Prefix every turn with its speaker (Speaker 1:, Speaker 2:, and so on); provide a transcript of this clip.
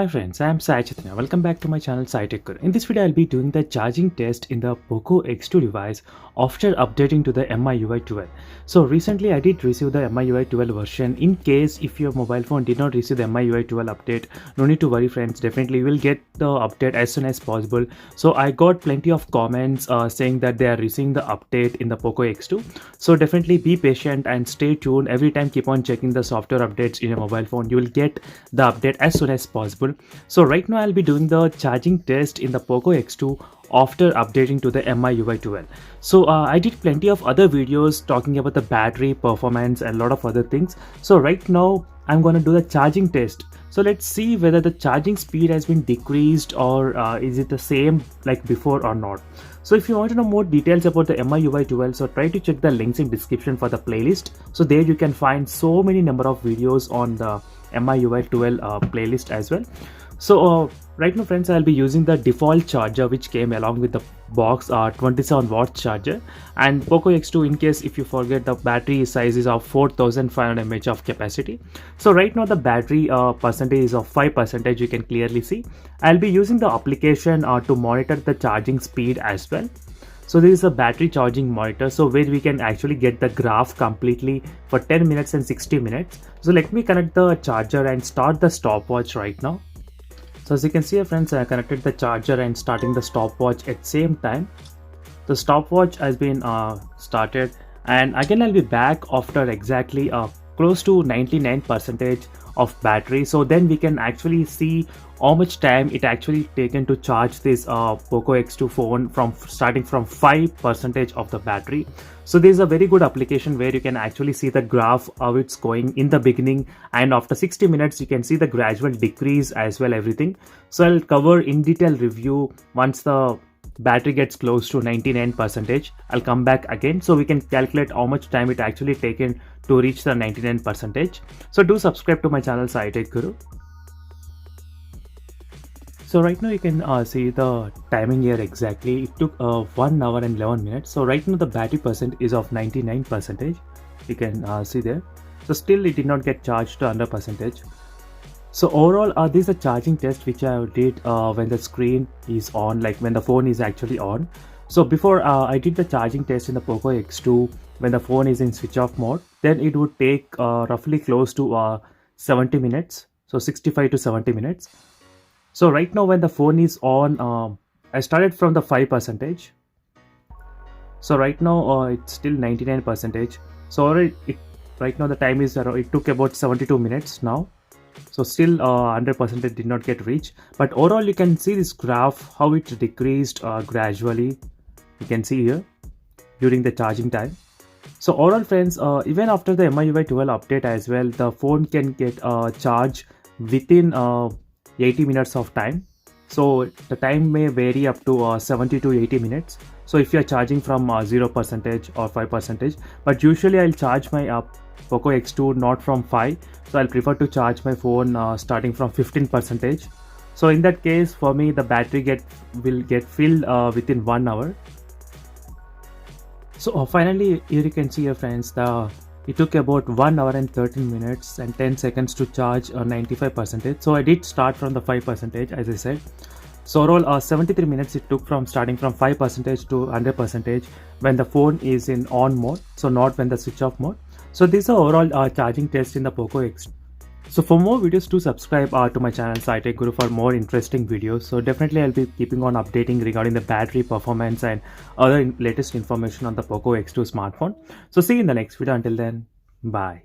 Speaker 1: Hi friends, I am Sai Chaitanya. Welcome back to my channel Sai Tech Guru. In this video, I'll be doing the charging test in the Poco X2 device after updating to the MIUI 12. So recently, I did receive the MIUI 12 version. In case if your mobile phone did not receive the MIUI 12 update, no need to worry friends. Definitely, you will get the update as soon as possible. So I got plenty of comments saying that they are receiving the update in the Poco X2. So definitely be patient and stay tuned. Every time keep on checking the software updates in your mobile phone. You will get the update as soon as possible. So right now I'll be doing the charging test in the Poco X2 after updating to the MIUI 12. So I did plenty of other videos talking about the battery performance and a lot of other things. So right now I'm going to do the charging test. So let's see whether the charging speed has been decreased or is it the same like before or not. So if you want to know more details about the MIUI 12, so try to check the links in description for the playlist. So there you can find so many number of videos on the MIUI 12 playlist as well. So right now friends, I'll be using the default charger which came along with the box, 27 watt charger, and Poco X2, in case if you forget, the battery size is of 4500 mAh of capacity. So right now the battery percentage is of 5%, you can clearly see. I'll be using the application to monitor the charging speed as well. So there is a battery charging monitor, so where we can actually get the graph completely for 10 minutes and 60 minutes. So let me connect the charger and start the stopwatch right now. So as you can see friends, I connected the charger and starting the stopwatch at same time. The stopwatch has been started, and again I'll be back after exactly close to 99% of battery. So then we can actually see how much time it actually taken to charge this Poco X2 phone from starting from 5% of the battery. So there is a very good application where you can actually see the graph how it's going in the beginning, and after 60 minutes you can see the gradual decrease as well, everything. So I'll cover in detail review once the battery gets close to 99%. I'll come back again so we can calculate how much time it actually taken to reach the 99%. So do subscribe to my channel Sai Tech Guru. So right now you can see the timing here exactly. It took 1 hour and 11 minutes. So right now the battery percent is of 99%. You can see there. So still it did not get charged to 100%. So overall, this is a charging test which I did when the screen is on, like when the phone is actually on. So before I did the charging test in the Poco X2 when the phone is in switch off mode, then it would take roughly close to 70 minutes. So 65 to 70 minutes. So right now when the phone is on, I started from the 5%. So right now it's still 99%. So right now the time is it took about 72 minutes now. So still 100% did not get reached, but overall you can see this graph how it decreased gradually. You can see here during the charging time. So overall friends, even after the MIUI 12 update as well, the phone can get charged within 80 minutes of time. So the time may vary up to 70 to 80 minutes. So if you are charging from 0% or 5%, but usually I'll charge my Poco X2 not from 5, so I'll prefer to charge my phone starting from 15%. So in that case, for me the battery will get filled within 1 hour. So finally here you can see here friends, it took about 1 hour and 13 minutes and 10 seconds to charge 95%. So I did start from the 5%, as I said. So overall 73 minutes it took from starting from 5% to 100% when the phone is in on mode, so not when the switch off mode. So this is the overall charging test in the Poco X. So for more videos, do subscribe to my channel Sai Tech Guru for more interesting videos. So definitely I'll be keeping on updating regarding the battery performance and other latest information on the Poco X2 smartphone. So see you in the next video. Until then, bye.